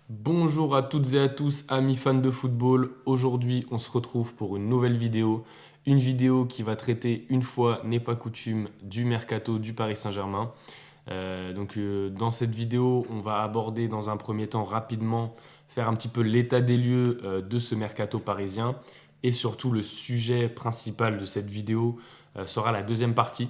Bonjour à toutes et à tous, amis fans de football. Aujourd'hui, on se retrouve pour une nouvelle vidéo. Une vidéo qui va traiter, une fois n'est pas coutume, du mercato du Paris Saint-Germain. Dans cette vidéo, on va aborder dans un premier temps rapidement, faire un petit peu l'état des lieux de ce mercato parisien. Et surtout, le sujet principal de cette vidéo sera la deuxième partie,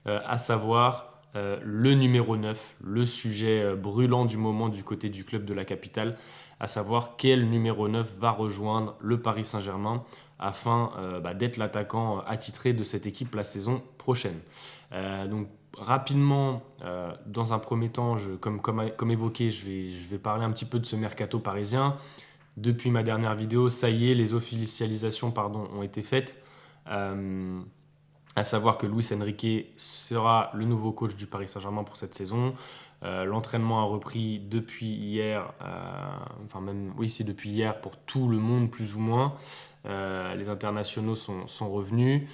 à savoir le numéro 9, le sujet brûlant du moment du côté du club de la capitale, à savoir quel numéro 9 va rejoindre le Paris Saint-Germain afin d'être l'attaquant attitré de cette équipe la saison prochaine. Rapidement, dans un premier temps, comme évoqué, je vais parler un petit peu de ce mercato parisien. Depuis ma dernière vidéo, ça y est, les officialisations ont été faites. Euh, à savoir que Luis Enrique sera le nouveau coach du Paris Saint-Germain pour cette saison. L'entraînement a repris depuis hier, c'est depuis hier pour tout le monde plus ou moins. Les internationaux sont revenus.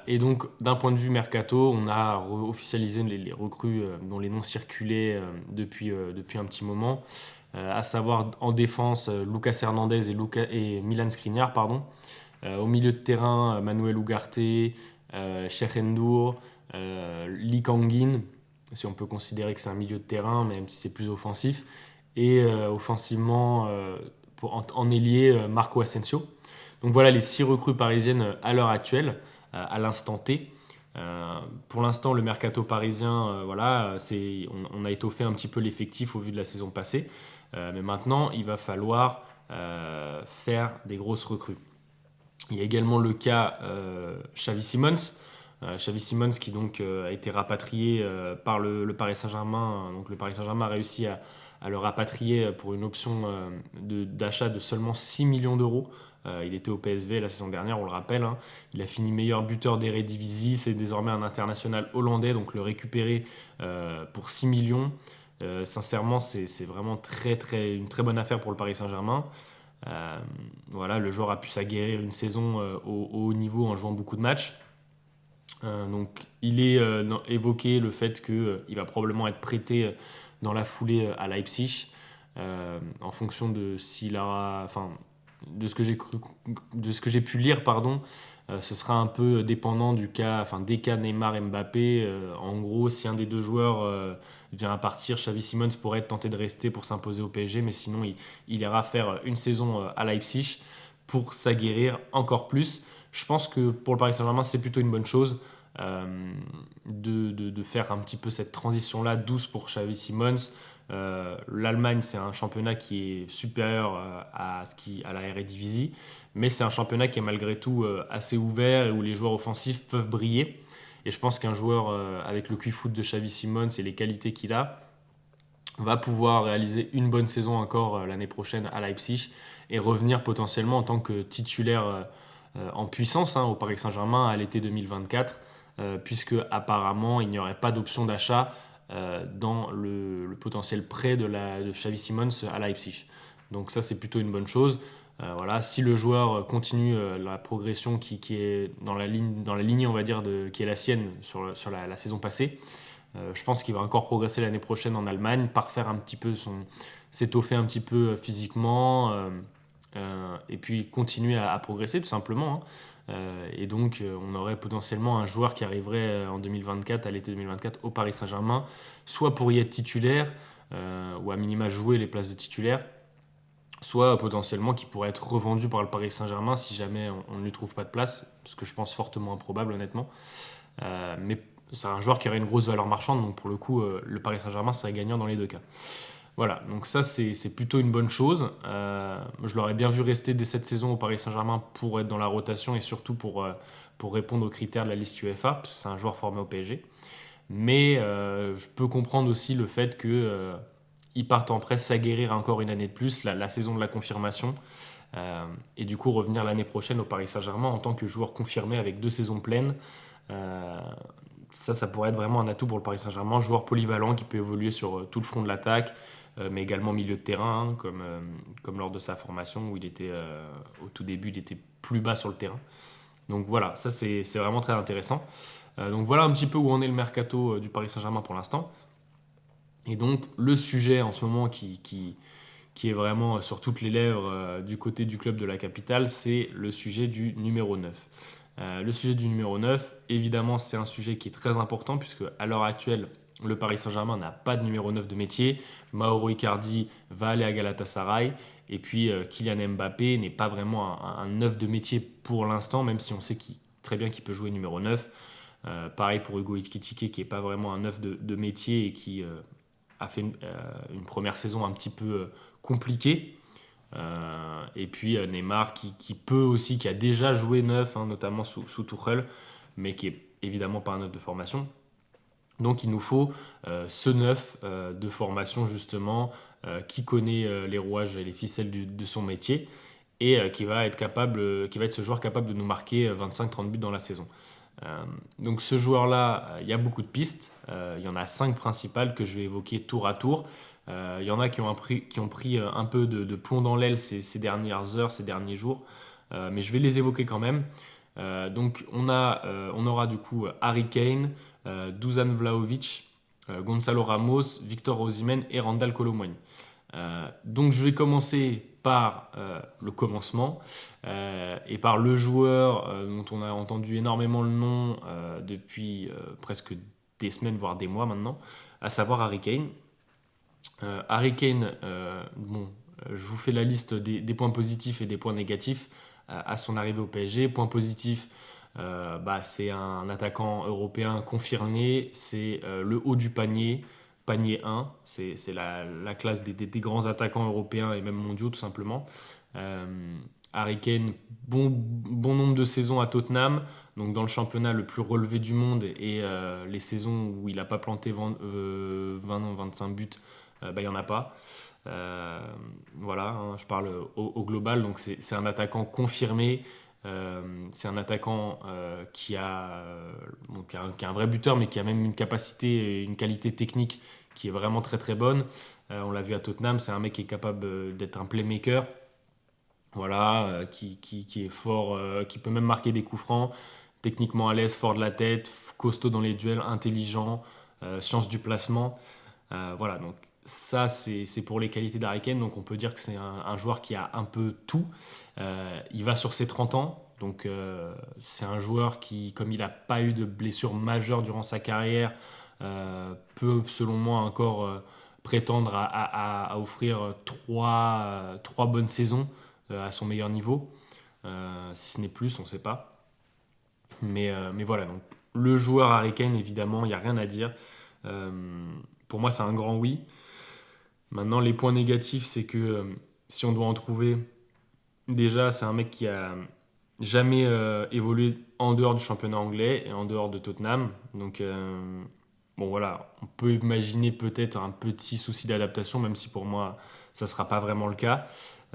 Et donc, d'un point de vue mercato, on a officialisé les recrues dont les noms circulaient depuis un petit moment. À savoir en défense, Lucas Hernandez et Milan Skriniar, pardon. Au milieu de terrain, Manuel Ugarte, Cheikh Ndour, Lee Kangin, si on peut considérer que c'est un milieu de terrain, même si c'est plus offensif. Et offensivement, en ailier, Marco Asensio. Donc voilà les 6 recrues parisiennes à l'heure actuelle, à l'instant T. Pour l'instant, le mercato parisien, on a étoffé un petit peu l'effectif au vu de la saison passée. Mais maintenant, il va falloir faire des grosses recrues. Il y a également le cas Xavi Simons. Xavi Simons qui donc a été rapatrié par le Paris Saint-Germain. Donc le Paris Saint-Germain a réussi à le rapatrier pour une option d'achat de seulement 6 millions d'euros. Il était au PSV la saison dernière, on le rappelle, hein. Il a fini meilleur buteur d'Eredivisie, c'est désormais un international hollandais, donc le récupérer pour 6 millions, sincèrement, c'est vraiment une très bonne affaire pour le Paris Saint-Germain. Voilà, le joueur a pu s'aguerrir une saison au haut niveau en jouant beaucoup de matchs. Donc, il est évoqué le fait qu'il va probablement être prêté dans la foulée à Leipzig, en fonction de s'il a, enfin, de ce que j'ai pu lire, pardon. Ce sera un peu dépendant des cas Neymar et Mbappé. En gros, si un des deux joueurs vient à partir, Xavi Simons pourrait être tenté de rester pour s'imposer au PSG, mais sinon il ira faire une saison à Leipzig pour s'aguerrir encore plus. Je pense que pour le Paris Saint-Germain, c'est plutôt une bonne chose de faire un petit peu cette transition-là douce pour Xavi Simons. L'Allemagne, c'est un championnat qui est supérieur à la Eredivisie, mais c'est un championnat qui est malgré tout assez ouvert et où les joueurs offensifs peuvent briller. Et je pense qu'un joueur avec le QI-foot de Xavi Simons et les qualités qu'il a va pouvoir réaliser une bonne saison encore l'année prochaine à Leipzig et revenir potentiellement en tant que titulaire en puissance au Paris Saint-Germain à l'été 2024, puisque apparemment il n'y aurait pas d'option d'achat dans le potentiel prêt de Xavi Simons à Leipzig. Donc ça c'est plutôt une bonne chose. Voilà, si le joueur continue la progression qui est dans la lignée on va dire qui est la sienne sur la saison passée, je pense qu'il va encore progresser l'année prochaine en Allemagne, parfaire un petit peu s'étoffer un petit peu physiquement, et puis continuer à progresser tout simplement, hein. Et donc on aurait potentiellement un joueur qui arriverait en 2024, à l'été 2024 au Paris Saint-Germain, soit pour y être titulaire, ou à minima jouer les places de titulaire, soit potentiellement qui pourrait être revendu par le Paris Saint-Germain si jamais on ne lui trouve pas de place, ce que je pense fortement improbable honnêtement. Mais c'est un joueur qui aurait une grosse valeur marchande, donc pour le coup, le Paris Saint-Germain serait gagnant dans les deux cas. Voilà, donc ça c'est plutôt une bonne chose. Je l'aurais bien vu rester dès cette saison au Paris Saint-Germain pour être dans la rotation et surtout pour répondre aux critères de la liste UEFA, parce que c'est un joueur formé au PSG. Mais je peux comprendre aussi le fait qu'il parte en presse s'aguerrir encore une année de plus, la saison de la confirmation, et du coup revenir l'année prochaine au Paris Saint-Germain en tant que joueur confirmé avec 2 saisons pleines. Euh, Ça pourrait être vraiment un atout pour le Paris Saint-Germain. Joueur polyvalent qui peut évoluer sur tout le front de l'attaque, mais également milieu de terrain, hein, comme lors de sa formation où il était, au tout début, il était plus bas sur le terrain. Donc voilà, ça c'est vraiment très intéressant. Donc voilà un petit peu où en est le mercato du Paris Saint-Germain pour l'instant. Et donc le sujet en ce moment qui est vraiment sur toutes les lèvres du côté du club de la capitale, c'est le sujet du numéro 9. Le sujet du numéro 9, évidemment, c'est un sujet qui est très important puisque à l'heure actuelle, le Paris Saint-Germain n'a pas de numéro 9 de métier. Mauro Icardi va aller à Galatasaray. Et puis Kylian Mbappé n'est pas vraiment un 9 de métier pour l'instant, même si on sait très bien qu'il peut jouer numéro 9. Pareil pour Hugo Ekitike, qui n'est pas vraiment un 9 de métier et qui a fait une première saison un petit peu compliquée. Et puis Neymar qui peut aussi, qui a déjà joué 9, notamment sous Tuchel, mais qui est évidemment pas un 9 de formation. Donc il nous faut ce 9 de formation justement qui connaît les rouages et les ficelles de son métier et qui va être ce joueur capable de nous marquer 25-30 buts dans la saison. Donc ce joueur-là, il y a beaucoup de pistes. Il y en a 5 principales que je vais évoquer tour à tour. Il y en a qui ont pris un peu de plomb dans l'aile ces dernières heures, ces derniers jours. Mais je vais les évoquer quand même. Donc on aura du coup Harry Kane, Dusan Vlahovic, Gonzalo Ramos, Victor Osimhen et Randal Kolo Muani. Donc je vais commencer par le commencement et par le joueur dont on a entendu énormément le nom depuis presque des semaines, voire des mois maintenant, à savoir Harry Kane. Harry Kane, je vous fais la liste des points positifs et des points négatifs à son arrivée au PSG. Point positif, c'est un attaquant européen confirmé, c'est le haut du panier 1, c'est la classe des grands attaquants européens et même mondiaux tout simplement. Harry Kane, bon nombre de saisons à Tottenham, donc dans le championnat le plus relevé du monde et les saisons où il n'a pas planté 25 buts, il n'y en a pas. Voilà, je parle au global, donc c'est un attaquant confirmé. C'est un attaquant qui a un vrai buteur, mais qui a même une capacité et une qualité technique qui est vraiment très très bonne. On l'a vu à Tottenham, c'est un mec qui est capable d'être un playmaker, voilà, qui est fort, qui peut même marquer des coups francs, techniquement à l'aise, fort de la tête, costaud dans les duels, intelligent, science du placement. Voilà, donc ça c'est pour les qualités d'Harry Kane, donc on peut dire que c'est un joueur qui a un peu tout. Il va sur ses 30 ans, donc c'est un joueur qui, comme il n'a pas eu de blessure majeure durant sa carrière, peut selon moi encore prétendre à offrir trois bonnes saisons à son meilleur niveau. Si ce n'est plus, on ne sait pas. Mais voilà, donc le joueur Harry Kane, évidemment, il n'y a rien à dire. Pour moi, c'est un grand oui. Maintenant, les points négatifs, c'est que si on doit en trouver, déjà, c'est un mec qui a jamais évolué en dehors du championnat anglais et en dehors de Tottenham. Donc, bon voilà, on peut imaginer peut-être un petit souci d'adaptation, même si pour moi, ça ne sera pas vraiment le cas.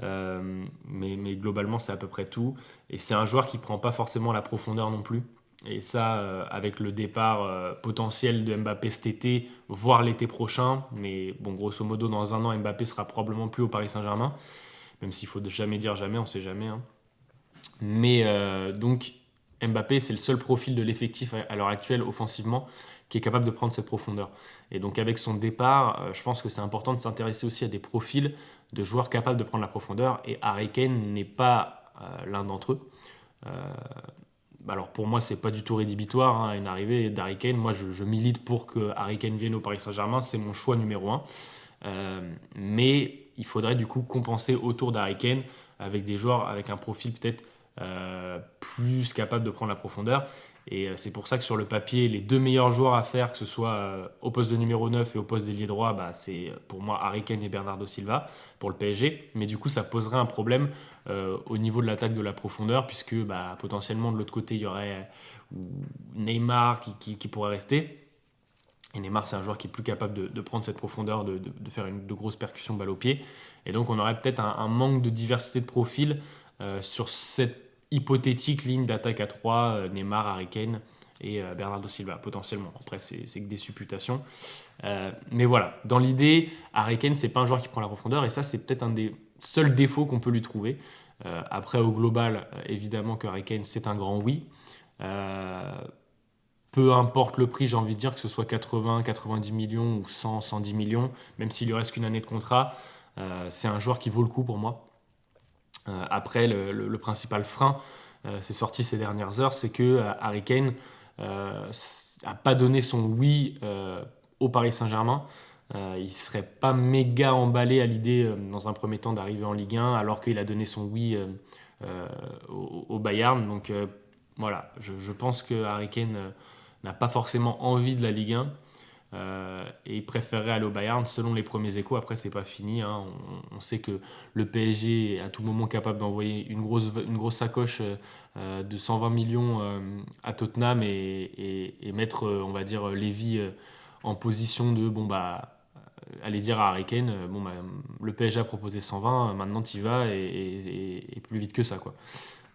Mais globalement, c'est à peu près tout. Et c'est un joueur qui ne prend pas forcément la profondeur non plus. Et ça, avec le départ potentiel de Mbappé cet été, voire l'été prochain, mais bon, grosso modo, dans un an, Mbappé sera probablement plus au Paris Saint-Germain, même s'il faut jamais dire jamais, on ne sait jamais. Mais donc, Mbappé, c'est le seul profil de l'effectif à l'heure actuelle, offensivement, qui est capable de prendre cette profondeur. Et donc, avec son départ, je pense que c'est important de s'intéresser aussi à des profils de joueurs capables de prendre la profondeur, et Harry Kane n'est pas l'un d'entre eux. Alors pour moi, c'est pas du tout rédhibitoire, une arrivée d'Harry Kane. Moi, je milite pour que Harry Kane vienne au Paris Saint-Germain. C'est mon choix numéro 1. Mais il faudrait du coup compenser autour d'Harry Kane avec des joueurs avec un profil peut-être plus capable de prendre la profondeur. Et c'est pour ça que sur le papier, les deux meilleurs joueurs à faire, que ce soit au poste de numéro 9 et au poste d'ailier droit, c'est pour moi Harry Kane et Bernardo Silva pour le PSG. Mais du coup, ça poserait un problème au niveau de l'attaque de la profondeur, puisque potentiellement de l'autre côté, il y aurait Neymar qui pourrait rester. Et Neymar, c'est un joueur qui est plus capable de prendre cette profondeur, de faire de grosses percussions balle au pied. Et donc, on aurait peut-être un manque de diversité de profil sur cette hypothétique ligne d'attaque à 3, Neymar, Harry Kane et Bernardo Silva, potentiellement. Après, c'est que des supputations. Mais voilà, dans l'idée, Harry Kane, c'est pas un joueur qui prend la profondeur, et ça, c'est peut-être un des seuls défauts qu'on peut lui trouver. Après, au global, évidemment que Harry Kane, c'est un grand oui. Peu importe le prix, j'ai envie de dire, que ce soit 80, 90 millions ou 100, 110 millions, même s'il lui reste qu'une année de contrat, C'est un joueur qui vaut le coup pour moi. Après, le principal frein, c'est sorti ces dernières heures, c'est que Harry Kane n'a pas donné son oui au Paris Saint-Germain. Il ne serait pas méga emballé à l'idée, dans un premier temps, d'arriver en Ligue 1, alors qu'il a donné son oui au Bayern. Donc voilà, je pense que Harry Kane n'a pas forcément envie de la Ligue 1. Et il préférerait aller au Bayern selon les premiers échos. Après, c'est pas fini, hein. On sait que le PSG est à tout moment capable d'envoyer une grosse sacoche de 120 millions à Tottenham et mettre, on va dire, Lévy en position de bon bah aller dire à Harry Kane, bon bah le PSG a proposé 120, maintenant tu y vas et plus vite que ça, quoi.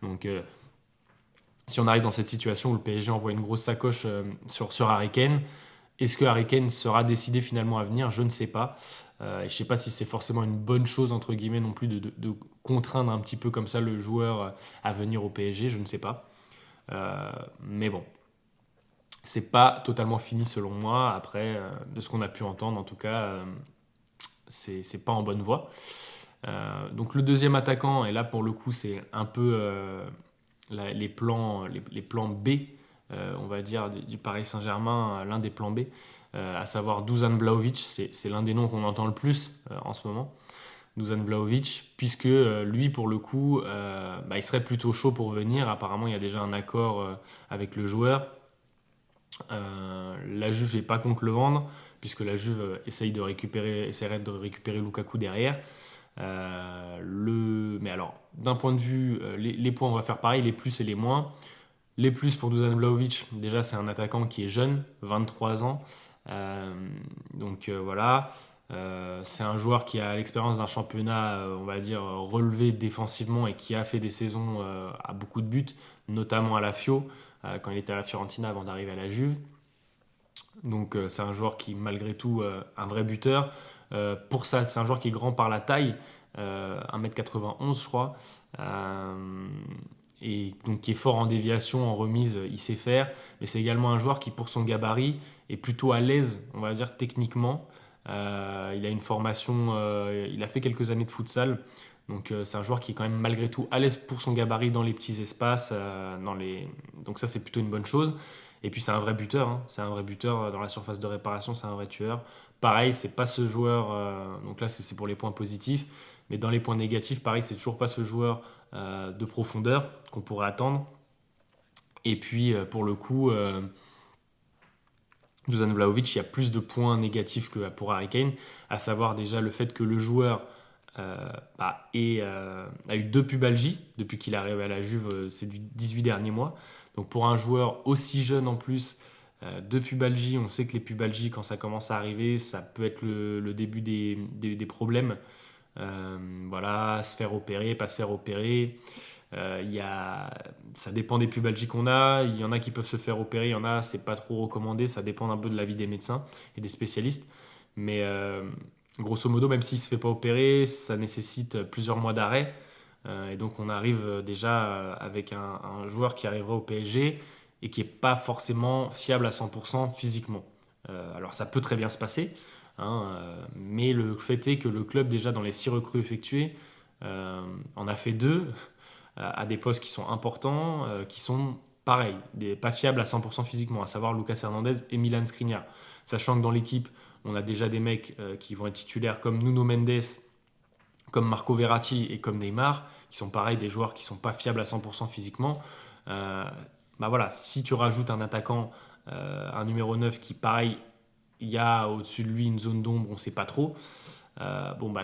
Donc si on arrive dans cette situation où le PSG envoie une grosse sacoche sur Harry Kane, est-ce que Harry Kane sera décidé finalement à venir? Je ne sais pas. Et je ne sais pas si c'est forcément une bonne chose, entre guillemets, non plus de contraindre un petit peu comme ça le joueur à venir au PSG. Je ne sais pas. Mais bon, c'est pas totalement fini selon moi. Après, de ce qu'on a pu entendre, en tout cas, c'est pas en bonne voie. Donc le deuxième attaquant, et là pour le coup, c'est un peu les plans B, on va dire, du Paris Saint-Germain, l'un des plans B, à savoir Dusan Vlahovic. C'est l'un des noms qu'on entend le plus en ce moment. Dusan Vlahovic, puisque lui, pour le coup, il serait plutôt chaud pour venir. Apparemment, il y a déjà un accord avec le joueur. La Juve n'est pas contre le vendre, puisque la Juve essaierait de récupérer Lukaku derrière. Mais alors, d'un point de vue, les points, on va faire pareil, les plus et les moins. Les plus pour Dusan Vlahovic, déjà c'est un attaquant qui est jeune, 23 ans. Voilà. C'est un joueur qui a l'expérience d'un championnat, on va dire, relevé défensivement et qui a fait des saisons à beaucoup de buts, notamment à la Fio, quand il était à la Fiorentina avant d'arriver à la Juve. Donc c'est un joueur qui, malgré tout, un vrai buteur. Pour ça, c'est un joueur qui est grand par la taille, 1m91 je crois. Et donc qui est fort en déviation, en remise, il sait faire. Mais c'est également un joueur qui, pour son gabarit, est plutôt à l'aise, on va dire, techniquement. Il a une formation, il a fait quelques années de futsal. Donc c'est un joueur qui est quand même malgré tout à l'aise pour son gabarit dans les petits espaces. Donc ça, c'est plutôt une bonne chose. Et puis c'est un vrai buteur, hein. C'est un vrai buteur dans la surface de réparation, c'est un vrai tueur. Pareil, c'est pas ce joueur, donc là c'est pour les points positifs, mais dans les points négatifs, pareil, c'est toujours pas ce joueur de profondeur qu'on pourrait attendre. Et puis pour le coup, Dusan Vlahovic, il y a plus de points négatifs que pour Harry Kane, à savoir déjà le fait que le joueur a eu 2 pubalgies depuis qu'il est arrivé à la Juve, c'est du 18 derniers mois. Donc pour un joueur aussi jeune en plus, 2 pubalgies, on sait que les pubalgies, quand ça commence à arriver, ça peut être le début des problèmes. Voilà, se faire opérer, pas se faire opérer. Ça dépend des pubalgies qu'on a. Il y en a qui peuvent se faire opérer, il y en a, c'est pas trop recommandé. Ça dépend un peu de l'avis des médecins et des spécialistes. Mais grosso modo, même s'il ne se fait pas opérer, ça nécessite plusieurs mois d'arrêt. Et donc on arrive déjà avec un joueur qui arrivera au PSG et qui n'est pas forcément fiable à 100% physiquement. Alors ça peut très bien se passer, hein, mais le fait est que le club, déjà dans les 6 recrues effectuées, en a fait 2 à des postes qui sont importants, qui sont pareils, pas fiables à 100% physiquement, à savoir Lucas Hernandez et Milan Skriniar. Sachant que dans l'équipe, on a déjà des mecs qui vont être titulaires comme Nuno Mendes, comme Marco Verratti et comme Neymar, qui sont pareils, des joueurs qui ne sont pas fiables à 100% physiquement. Voilà, si tu rajoutes un attaquant, un numéro 9 qui, pareil, il y a au-dessus de lui une zone d'ombre, on ne sait pas trop.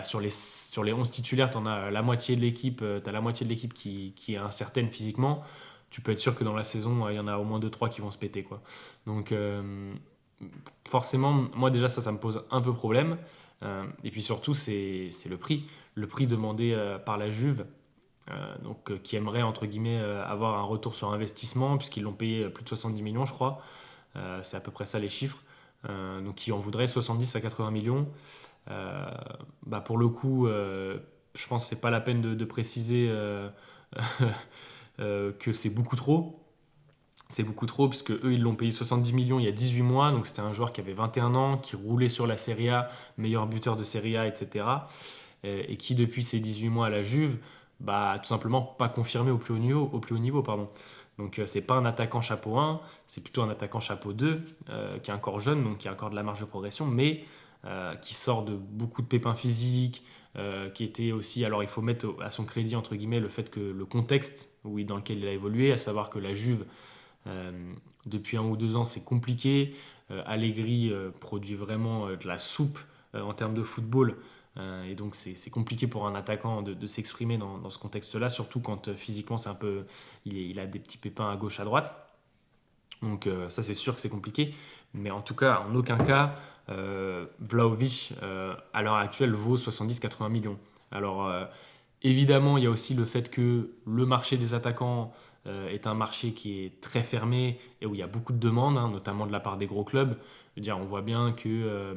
Sur les 11 titulaires, tu as la moitié de l'équipe, qui est incertaine physiquement. Tu peux être sûr que dans la saison, il y en a au moins 2-3 qui vont se péter, quoi. Donc, forcément, moi déjà, ça me pose un peu problème. Et puis surtout, c'est le prix. Le prix demandé par la Juve, qui aimerait, entre guillemets, avoir un retour sur investissement, puisqu'ils l'ont payé plus de 70 millions, je crois. C'est à peu près ça les chiffres. Donc, qui en voudrait 70 à 80 millions. Pour le coup, je pense que c'est pas la peine de préciser que c'est beaucoup trop. C'est beaucoup trop parce que eux ils l'ont payé 70 millions il y a 18 mois, donc c'était un joueur qui avait 21 ans, qui roulait sur la Serie A, meilleur buteur de Serie A, etc. et qui depuis ses 18 mois à la Juve, tout simplement pas confirmé au plus haut niveau, pardon. Donc c'est pas un attaquant chapeau 1, c'est plutôt un attaquant chapeau 2, qui est encore jeune, donc qui a encore de la marge de progression, mais qui sort de beaucoup de pépins physiques, qui était aussi, alors il faut mettre à son crédit entre guillemets le fait que le contexte dans lequel il a évolué, à savoir que la Juve euh, depuis 1 ou 2 ans c'est compliqué. Allegri produit vraiment de la soupe en termes de football. Et donc c'est compliqué pour un attaquant de s'exprimer dans ce contexte-là, surtout quand physiquement c'est un peu, il a des petits pépins à gauche, à droite. Donc ça c'est sûr que c'est compliqué. Mais en tout cas, en aucun cas, Vlahovic à l'heure actuelle vaut 70-80 millions. Alors évidemment, il y a aussi le fait que le marché des attaquants est un marché qui est très fermé et où il y a beaucoup de demandes, hein, notamment de la part des gros clubs. Je veux dire, on voit bien que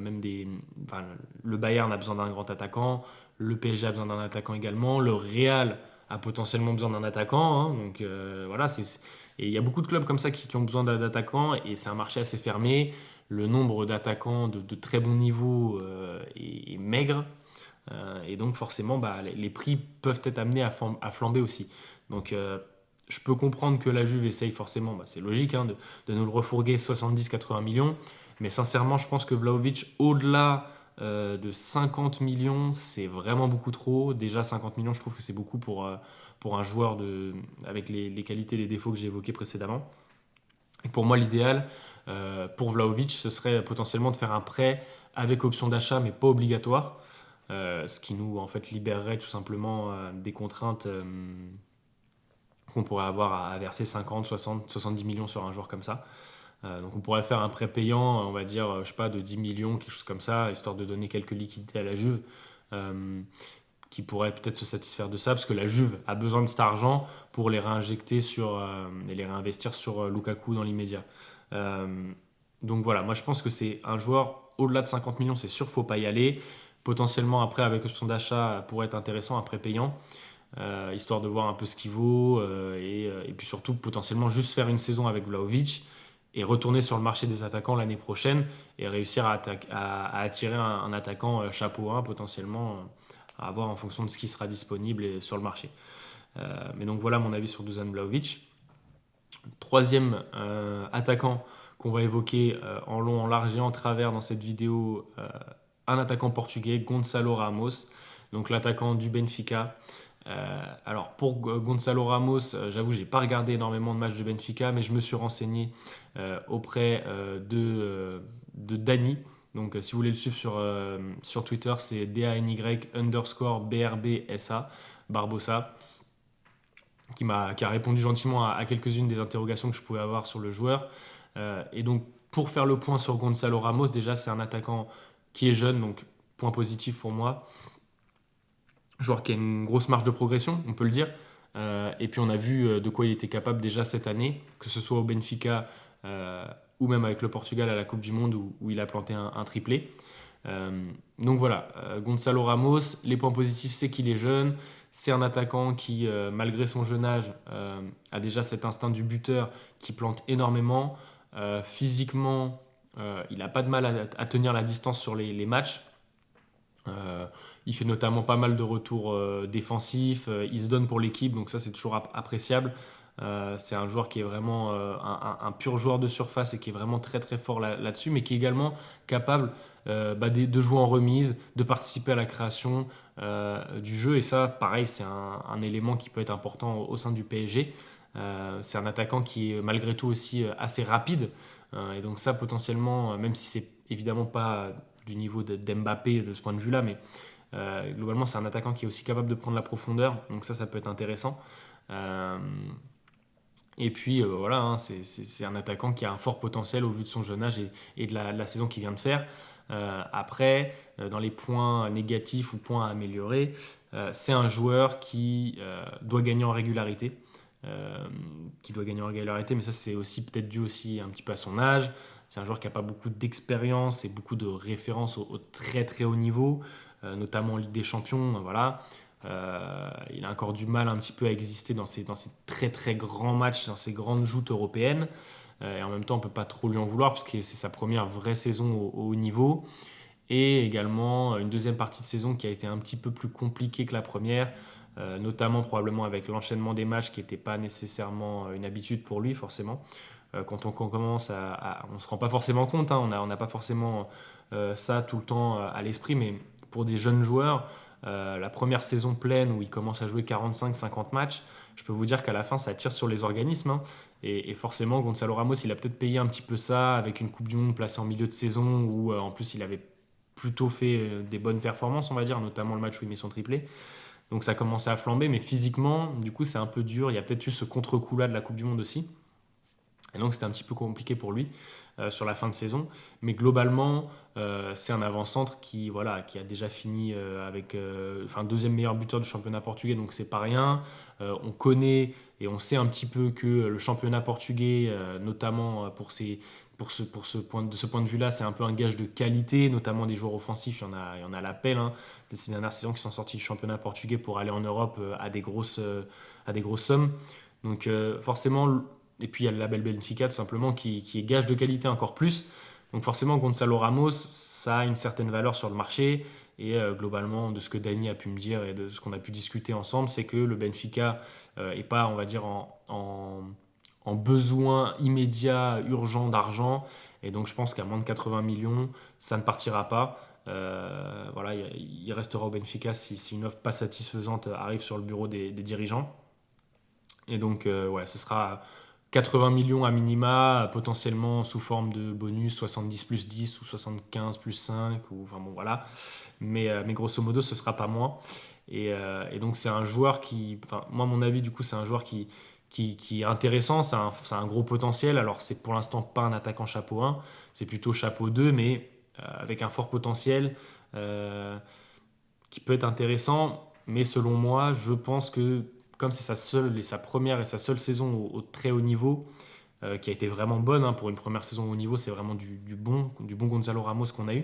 le Bayern a besoin d'un grand attaquant, le PSG a besoin d'un attaquant également, le Real a potentiellement besoin d'un attaquant. Hein, donc voilà, et il y a beaucoup de clubs comme ça qui ont besoin d'attaquants et c'est un marché assez fermé. Le nombre d'attaquants de très bon niveau est maigre. Et donc forcément, les prix peuvent être amenés à flamber aussi. Donc je peux comprendre que la Juve essaye forcément, c'est logique, hein, de nous le refourguer 70-80 millions. Mais sincèrement, je pense que Vlahovic, au-delà de 50 millions, c'est vraiment beaucoup trop. Déjà 50 millions, je trouve que c'est beaucoup pour un joueur avec les qualités et les défauts que j'ai évoqués précédemment. Et pour moi, l'idéal pour Vlahovic, ce serait potentiellement de faire un prêt avec option d'achat, mais pas obligatoire. Ce qui nous en fait libérerait tout simplement des contraintes qu'on pourrait avoir à verser 50, 60, 70 millions sur un joueur comme ça. Donc on pourrait faire un prêt payant, on va dire, je sais pas, de 10 millions, quelque chose comme ça, histoire de donner quelques liquidités à la Juve, qui pourrait peut-être se satisfaire de ça, parce que la Juve a besoin de cet argent pour les réinjecter et les réinvestir sur Lukaku dans l'immédiat. Donc voilà, moi je pense que c'est un joueur au-delà de 50 millions, c'est sûr, faut pas y aller. Potentiellement après avec option d'achat pourrait être intéressant, un prêt payant, histoire de voir un peu ce qu'il vaut et puis surtout potentiellement juste faire une saison avec Vlahovic et retourner sur le marché des attaquants l'année prochaine et réussir à attirer un attaquant chapeau 1 potentiellement à avoir en fonction de ce qui sera disponible sur le marché. Mais donc voilà mon avis sur Dusan Vlahovic. Troisième attaquant qu'on va évoquer en long, en large et en travers dans cette vidéo, un attaquant portugais, Gonçalo Ramos, donc l'attaquant du Benfica. Alors pour Gonçalo Ramos, j'avoue, j'ai pas regardé énormément de matchs de Benfica, mais je me suis renseigné auprès de Dani. Donc si vous voulez le suivre sur Twitter, c'est DANY_BRBSA, Barbosa, qui a répondu gentiment à quelques-unes des interrogations que je pouvais avoir sur le joueur. Et donc pour faire le point sur Gonçalo Ramos, déjà c'est un attaquant qui est jeune, donc point positif pour moi. Joueur qui a une grosse marge de progression, on peut le dire. Et puis on a vu de quoi il était capable déjà cette année, que ce soit au Benfica ou même avec le Portugal à la Coupe du Monde où il a planté un triplé. Donc voilà, Gonçalo Ramos, les points positifs, c'est qu'il est jeune. C'est un attaquant qui, malgré son jeune âge, a déjà cet instinct du buteur qui plante énormément. Physiquement, il n'a pas de mal à tenir la distance sur les matchs. Il fait notamment pas mal de retours défensifs, il se donne pour l'équipe, donc ça c'est toujours appréciable. C'est un joueur qui est vraiment un pur joueur de surface et qui est vraiment très très fort là-dessus, mais qui est également capable de jouer en remise, de participer à la création du jeu, et ça pareil c'est un élément qui peut être important au sein du PSG. C'est un attaquant qui est malgré tout aussi assez rapide, et donc ça potentiellement, même si c'est évidemment pas du niveau d'Mbappé de ce point de vue-là, mais globalement, c'est un attaquant qui est aussi capable de prendre la profondeur, donc ça peut être intéressant. Et puis voilà, hein, c'est un attaquant qui a un fort potentiel au vu de son jeune âge et de la saison qu'il vient de faire. Après, dans les points négatifs ou points à améliorer, c'est un joueur qui doit gagner en régularité. Mais ça c'est aussi peut-être dû aussi un petit peu à son âge. C'est un joueur qui n'a pas beaucoup d'expérience et beaucoup de références au très très haut niveau, notamment en Ligue des Champions. Voilà. Il a encore du mal un petit peu à exister dans ces très très grands matchs, dans ces grandes joutes européennes. Et en même temps, on ne peut pas trop lui en vouloir parce que c'est sa première vraie saison au haut niveau. et également une deuxième partie de saison qui a été un petit peu plus compliquée que la première, notamment probablement avec l'enchaînement des matchs qui n'était pas nécessairement une habitude pour lui forcément. Quand on commence on ne se rend pas forcément compte, hein, on n'a pas forcément ça tout le temps à l'esprit, mais pour des jeunes joueurs, la première saison pleine où ils commencent à jouer 45-50 matchs, je peux vous dire qu'à la fin ça tire sur les organismes, hein. Et forcément Gonzalo Ramos il a peut-être payé un petit peu ça avec une Coupe du Monde placée en milieu de saison où en plus il avait plutôt fait des bonnes performances, on va dire, notamment le match où il met son triplé. Donc ça commençait à flamber, mais physiquement, du coup, c'est un peu dur. Il y a peut-être eu ce contre-coup-là de la Coupe du Monde aussi. Et donc c'était un petit peu compliqué pour lui sur la fin de saison. Mais globalement, c'est un avant-centre qui a déjà fini avec deuxième meilleur buteur du championnat portugais, donc c'est pas rien. On connaît et on sait un petit peu que le championnat portugais, notamment de ce point de vue-là, c'est un peu un gage de qualité, notamment des joueurs offensifs. Il y en a à l'appel, hein, de ces dernières saisons qui sont sortis du championnat portugais pour aller en Europe à des grosses sommes. Donc forcément, et puis il y a le label Benfica tout simplement qui est gage de qualité encore plus. Donc forcément Gonzalo Ramos, ça a une certaine valeur sur le marché. Et globalement, de ce que Dani a pu me dire et de ce qu'on a pu discuter ensemble, c'est que le Benfica n'est pas, on va dire, en besoin immédiat, urgent d'argent. Et donc je pense qu'à moins de 80 millions, ça ne partira pas. Voilà, il restera au Benfica si une offre pas satisfaisante arrive sur le bureau des dirigeants. Et donc, ouais, ce sera 80 millions à minima, potentiellement sous forme de bonus 70 plus 10 ou 75 plus 5, ou, enfin bon, voilà. Mais grosso modo, ce sera pas moins. Et donc, c'est un joueur moi, à mon avis, du coup, c'est un joueur qui est intéressant, c'est un gros potentiel. Alors, c'est pour l'instant pas un attaquant chapeau 1, c'est plutôt chapeau 2, mais avec un fort potentiel qui peut être intéressant. Mais selon moi, je pense que comme c'est sa première et sa seule saison au très haut niveau, qui a été vraiment bonne, hein, pour une première saison au haut niveau, c'est vraiment du bon Gonzalo Ramos qu'on a eu.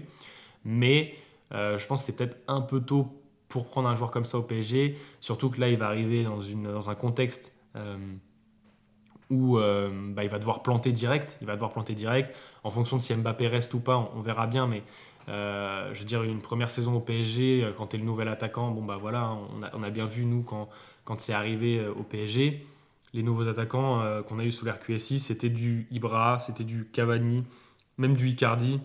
Mais je pense que c'est peut-être un peu tôt pour prendre un joueur comme ça au PSG, surtout que là, il va arriver dans un contexte où il va devoir planter direct. Il va devoir planter direct. En fonction de si Mbappé reste ou pas, on verra bien. Mais je veux dire, une première saison au PSG, quand tu es le nouvel attaquant, bon bah voilà, hein, on a bien vu, nous, quand c'est arrivé au PSG, les nouveaux attaquants qu'on a eu sous l'ère QSI, c'était du Ibra, c'était du Cavani, même du Icardi,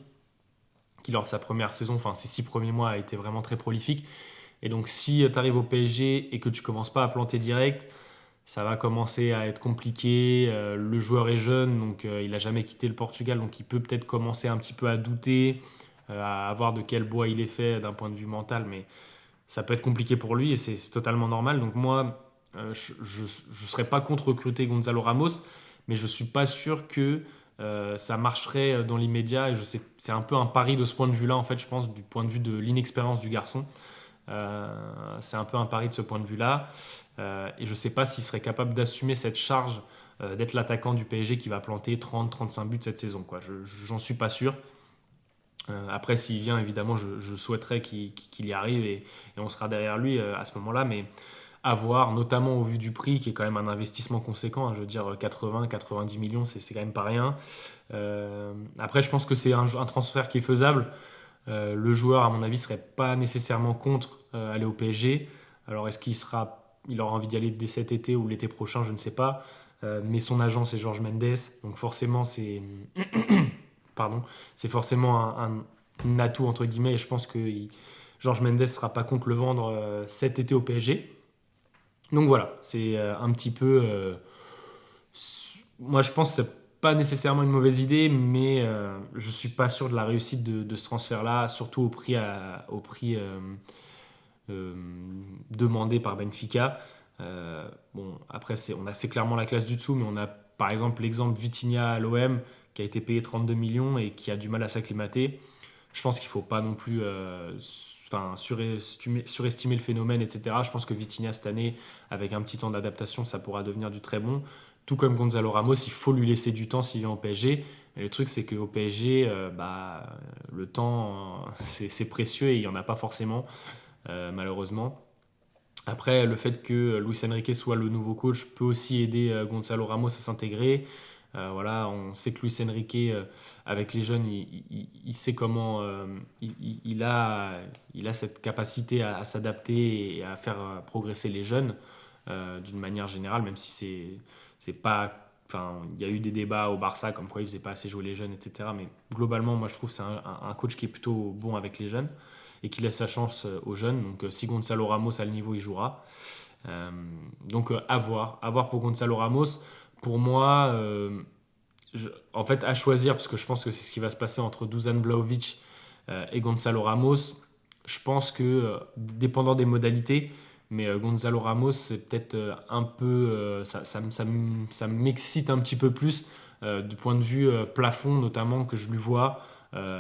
qui lors de sa première saison, enfin ses 6 premiers mois, a été vraiment très prolifique. Et donc si tu arrives au PSG et que tu commences pas à planter direct, ça va commencer à être compliqué. Le joueur est jeune, donc il n'a jamais quitté le Portugal, donc il peut peut-être commencer un petit peu à douter, à voir de quel bois il est fait d'un point de vue mental, mais ça peut être compliqué pour lui et c'est totalement normal. Donc moi, je ne serais pas contre recruter Gonzalo Ramos, mais je ne suis pas sûr que ça marcherait dans l'immédiat. Et je sais, c'est un peu un pari de ce point de vue-là, en fait, je pense, du point de vue de l'inexpérience du garçon. C'est un peu un pari de ce point de vue-là. Et je ne sais pas s'il serait capable d'assumer cette charge d'être l'attaquant du PSG qui va planter 30-35 buts cette saison, quoi. J'en suis pas sûr. Après, s'il vient, évidemment, je souhaiterais qu'il y arrive et on sera derrière lui à ce moment-là. Mais à voir, notamment au vu du prix, qui est quand même un investissement conséquent, hein. Je veux dire, 80-90 millions, c'est quand même pas rien. Après, je pense que c'est un transfert qui est faisable. Le joueur, à mon avis, serait pas nécessairement contre aller au PSG. Alors, est-ce il aura envie d'y aller dès cet été ou l'été prochain, je ne sais pas. Mais son agent, c'est Jorge Mendes. Donc, forcément, pardon, c'est forcément un atout, entre guillemets. Et je pense que Jorge Mendes ne sera pas contre le vendre cet été au PSG. Donc, voilà, c'est un petit peu. Moi, je pense que c'est pas nécessairement une mauvaise idée, mais je suis pas sûr de la réussite de ce transfert-là, surtout au prix euh, demandé par Benfica. Bon, après, on a assez clairement la classe du dessous, mais on a par exemple l'exemple Vitinha à l'OM qui a été payé 32 millions et qui a du mal à s'acclimater. Je pense qu'il ne faut pas non plus surestimer le phénomène, etc. Je pense que Vitinha, cette année, avec un petit temps d'adaptation, ça pourra devenir du très bon. Tout comme Gonzalo Ramos, il faut lui laisser du temps s'il vient au PSG. Mais le truc, c'est qu'au PSG, le temps, c'est précieux et il n'y en a pas forcément, malheureusement. Après, le fait que Luis Enrique soit le nouveau coach peut aussi aider Gonzalo Ramos à s'intégrer. Voilà, on sait que Luis Enrique, avec les jeunes, il sait comment. Il a cette capacité à s'adapter et à faire progresser les jeunes d'une manière générale, même si c'est pas. Enfin, il y a eu des débats au Barça comme quoi il faisait pas assez jouer les jeunes, etc. Mais globalement, moi je trouve que c'est un coach qui est plutôt bon avec les jeunes et qui laisse sa chance aux jeunes. Donc si Gonzalo Ramos a le niveau, il jouera. Euh, donc à voir pour Gonzalo Ramos. Pour moi, en fait, à choisir, parce que je pense que c'est ce qui va se passer entre Dusan Vlahovic et Gonzalo Ramos, je pense que, dépendant des modalités, mais Gonzalo Ramos, c'est peut-être un peu. Ça m'excite un petit peu plus du point de vue plafond, notamment, que je lui vois.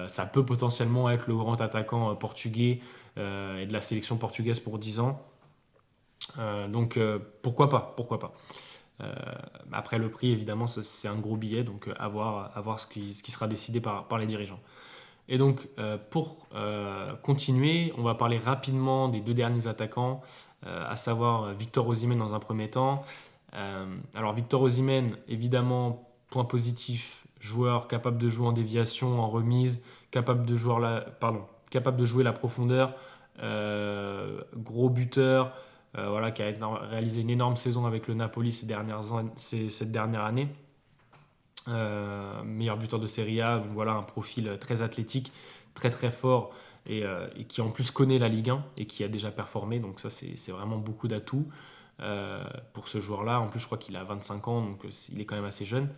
Ça peut potentiellement être le grand attaquant portugais et de la sélection portugaise pour 10 ans. Donc pourquoi pas, pourquoi pas. Après le prix, évidemment, c'est un gros billet, donc à voir ce qui sera décidé par les dirigeants. Et donc, pour continuer, on va parler rapidement des deux derniers attaquants, à savoir Victor Osimhen dans un premier temps. Alors, Victor Osimhen, évidemment, point positif, joueur capable de jouer en déviation, en remise, capable de jouer la profondeur, gros buteur, voilà, qui a réalisé une énorme saison avec le Napoli cette dernière année. Meilleur buteur de Serie A, donc voilà un profil très athlétique, très très fort et qui en plus connaît la Ligue 1 et qui a déjà performé, donc ça c'est vraiment beaucoup d'atouts pour ce joueur-là. En plus je crois qu'il a 25 ans, donc il est quand même assez jeune.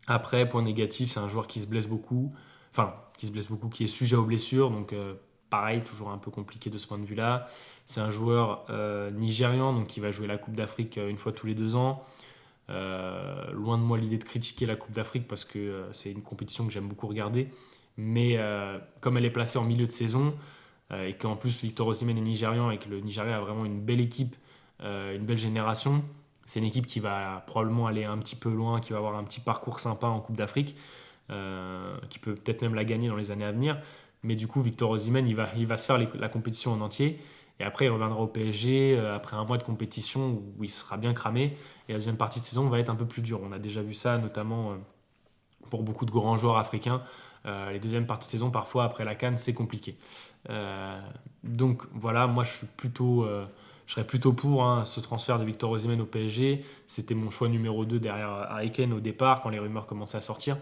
Après, point négatif, c'est un joueur qui se blesse beaucoup, qui est sujet aux blessures, donc pareil, toujours un peu compliqué de ce point de vue-là. C'est un joueur nigérian, donc qui va jouer la Coupe d'Afrique une fois tous les 2 ans. Loin de moi l'idée de critiquer la Coupe d'Afrique parce que c'est une compétition que j'aime beaucoup regarder. Mais comme elle est placée en milieu de saison et qu'en plus Victor Osimhen est nigérian et que le Nigeria a vraiment une belle équipe, une belle génération, c'est une équipe qui va probablement aller un petit peu loin, qui va avoir un petit parcours sympa en Coupe d'Afrique, qui peut peut-être même la gagner dans les années à venir. Mais du coup, Victor Osimhen, il va se faire la compétition en entier. Et après, il reviendra au PSG après un mois de compétition où il sera bien cramé. Et la deuxième partie de saison va être un peu plus dure. On a déjà vu ça, notamment pour beaucoup de grands joueurs africains. Les deuxièmes parties de saison, parfois, après la CAN, c'est compliqué. Donc voilà, moi, je serais plutôt pour ce transfert de Victor Osimhen au PSG. C'était mon choix numéro 2 derrière Harry Kane au départ, quand les rumeurs commençaient à sortir.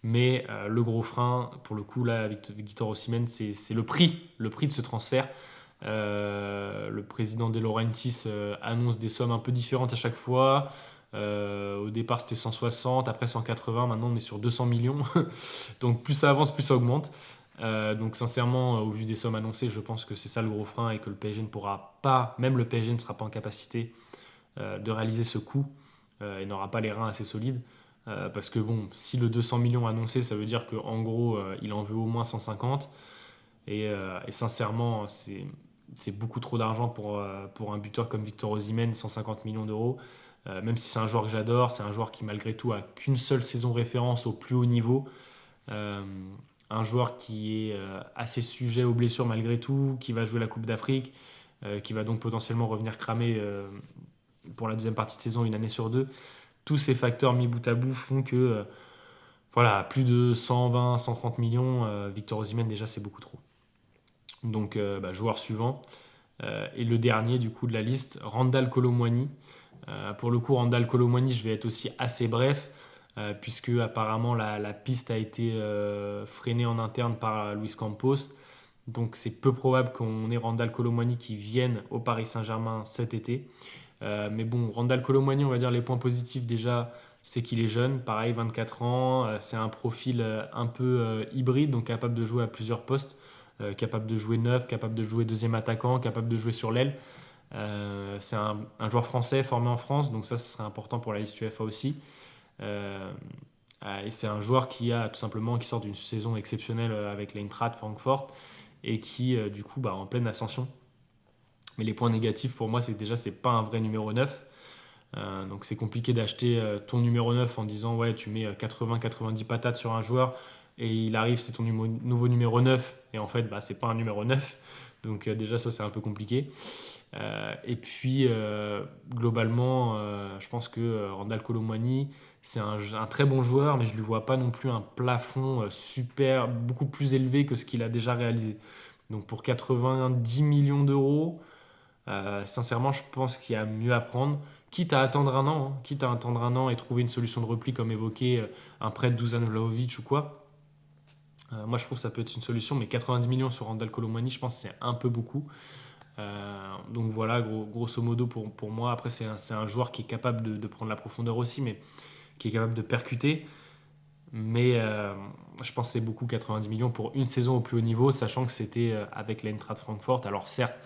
Mais le gros frein, pour le coup, là, Victor Osimhen, c'est le prix de ce transfert. Le président De Laurentiis annonce des sommes un peu différentes à chaque fois. Au départ, c'était 160, après 180, maintenant on est sur 200 millions. Donc plus ça avance, plus ça augmente. Donc sincèrement, au vu des sommes annoncées, je pense que c'est ça le gros frein et que le PSG ne pourra pas, même le PSG ne sera pas en capacité de réaliser ce coût et n'aura pas les reins assez solides. Parce que bon, si le 200 millions annoncé, ça veut dire qu'en gros, il en veut au moins 150. Et sincèrement, c'est beaucoup trop d'argent pour un buteur comme Victor Osimhen, 150 millions d'euros. Même si c'est un joueur que j'adore, c'est un joueur qui malgré tout a qu'une seule saison référence au plus haut niveau. Euh, un joueur qui est assez sujet aux blessures malgré tout, qui va jouer la Coupe d'Afrique, qui va donc potentiellement revenir cramer pour la deuxième partie de saison, une année sur deux. Tous ces facteurs mis bout à bout font que voilà, plus de 120, 130 millions, Victor Osimhen déjà c'est beaucoup trop. Donc joueur suivant. Et le dernier du coup de la liste, Randal Kolo Muani. Pour le coup, Randal Kolo Muani, je vais être aussi assez bref, puisque apparemment la piste a été freinée en interne par Luis Campos. Donc c'est peu probable qu'on ait Randal Kolo Muani qui vienne au Paris Saint-Germain cet été. Mais bon, Randal Kolo Muani, on va dire les points positifs déjà, c'est qu'il est jeune, pareil, 24 ans. C'est un profil un peu hybride, donc capable de jouer à plusieurs postes, capable de jouer neuf, capable de jouer deuxième attaquant, capable de jouer sur l'aile. C'est un joueur français formé en France, donc ça, ce serait important pour la liste UEFA aussi. Euh, et c'est un joueur qui sort d'une saison exceptionnelle avec l'Eintracht Francfort et qui, du coup, en pleine ascension. Mais les points négatifs pour moi, c'est que déjà, c'est pas un vrai numéro 9. Donc c'est compliqué d'acheter ton numéro 9 en disant ouais, tu mets 80-90 patates sur un joueur et il arrive, c'est ton nouveau numéro 9 et en fait, c'est pas un numéro 9. Donc déjà, ça, c'est un peu compliqué. Et puis, globalement, je pense que Randal Kolo Muani, c'est un très bon joueur, mais je ne lui vois pas non plus un plafond super, beaucoup plus élevé que ce qu'il a déjà réalisé. Donc pour 90 millions d'euros, sincèrement, je pense qu'il y a mieux à prendre. Quitte à attendre un an, hein, quitte à attendre un an et trouver une solution de repli comme évoqué, un prêt de Dusan Vlahovic ou quoi. Moi, je trouve que ça peut être une solution, mais 90 millions sur Randal Kolo Muani, je pense que c'est un peu beaucoup. Donc voilà, grosso modo pour moi. Après, c'est un joueur qui est capable de prendre la profondeur aussi, mais qui est capable de percuter. Mais je pense que c'est beaucoup 90 millions pour une saison au plus haut niveau, sachant que c'était avec l'Eintracht Francfort. Alors certes,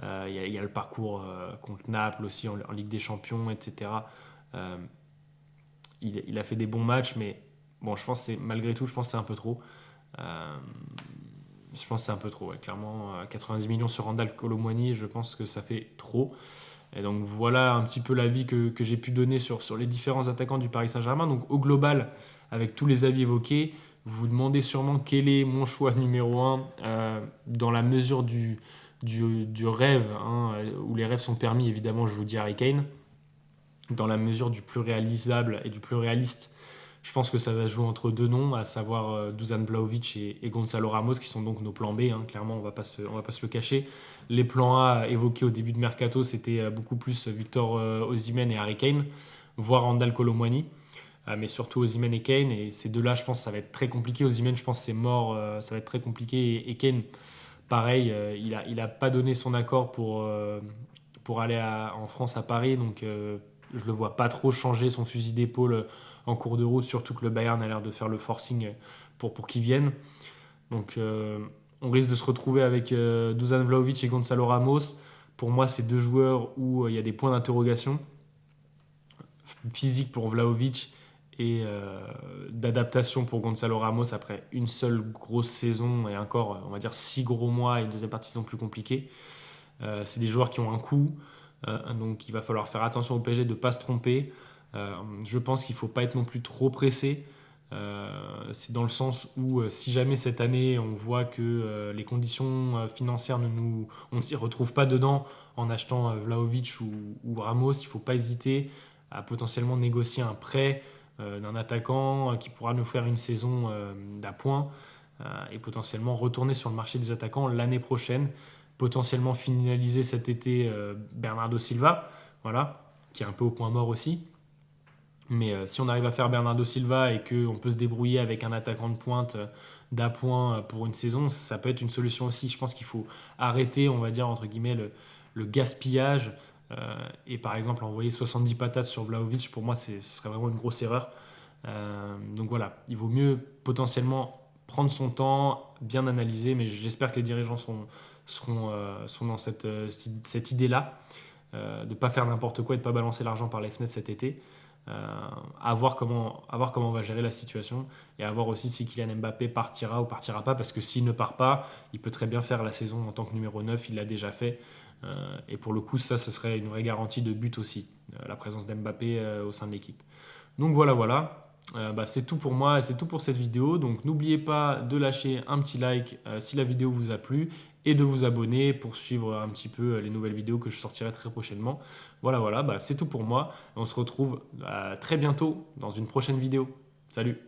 il y a le parcours contre Naples aussi en Ligue des Champions, etc. Euh, il a fait des bons matchs, mais bon, je pense que malgré tout, je pense que c'est un peu trop. Euh, je pense que c'est un peu trop, ouais. Clairement, 90 millions sur Randal Kolo Muani, je pense que ça fait trop. Et donc voilà un petit peu l'avis que j'ai pu donner sur les différents attaquants du Paris Saint-Germain. Donc au global, avec tous les avis évoqués, vous vous demandez sûrement quel est mon choix numéro un dans la mesure du rêve, hein, où les rêves sont permis, évidemment, je vous dis Harry Kane. Dans la mesure du plus réalisable et du plus réaliste, je pense que ça va jouer entre deux noms, à savoir Dusan Vlahovic et Gonzalo Ramos, qui sont donc nos plans B, hein. Clairement, on va pas se le cacher. Les plans A évoqués au début de Mercato, c'était beaucoup plus Victor Osimhen et Harry Kane, voire Randal Kolo Muani, mais surtout Osimhen et Kane. Et ces deux-là, je pense que ça va être très compliqué. Osimhen, je pense que c'est mort, ça va être très compliqué. Et Kane, pareil, il a pas donné son accord pour aller en France, à Paris, donc je le vois pas trop changer son fusil d'épaule en cours de route, surtout que le Bayern a l'air de faire le forcing pour qu'il vienne. Donc on risque de se retrouver avec Dusan Vlahovic et Gonzalo Ramos. Pour moi, c'est deux joueurs où il y a des points d'interrogation. Physique pour Vlahovic et d'adaptation pour Gonzalo Ramos après une seule grosse saison et encore, on va dire, 6 gros mois et une deuxième partie saison plus compliquée. C'est des joueurs qui ont un coût, donc il va falloir faire attention au PSG de ne pas se tromper. Je pense qu'il ne faut pas être non plus trop pressé. C'est dans le sens où si jamais cette année on voit que les conditions financières on ne s'y retrouve pas dedans en achetant Vlahovic ou Ramos, il ne faut pas hésiter à potentiellement négocier un prêt d'un attaquant qui pourra nous faire une saison d'appoint et potentiellement retourner sur le marché des attaquants l'année prochaine, potentiellement finaliser cet été Bernardo Silva, voilà, qui est un peu au point mort aussi. Mais si on arrive à faire Bernardo Silva et qu'on peut se débrouiller avec un attaquant de pointe d'appoint pour une saison, ça peut être une solution aussi. Je pense qu'il faut arrêter, on va dire, entre guillemets, le gaspillage. Et par exemple, envoyer 70 patates sur Vlahovic, pour moi, ce serait vraiment une grosse erreur. Donc voilà, il vaut mieux potentiellement prendre son temps, bien analyser, mais j'espère que les dirigeants seront dans cette idée-là, de ne pas faire n'importe quoi et de ne pas balancer l'argent par les fenêtres cet été. À voir comment on va gérer la situation et à voir aussi si Kylian Mbappé partira ou partira pas, parce que s'il ne part pas, il peut très bien faire la saison en tant que numéro 9, il l'a déjà fait. Et pour le coup, ça, ce serait une vraie garantie de but aussi, la présence d'Mbappé au sein de l'équipe. Donc voilà. C'est tout pour moi et c'est tout pour cette vidéo. Donc n'oubliez pas de lâcher un petit like si la vidéo vous a plu et de vous abonner pour suivre un petit peu les nouvelles vidéos que je sortirai très prochainement. Voilà, c'est tout pour moi. On se retrouve très bientôt dans une prochaine vidéo. Salut!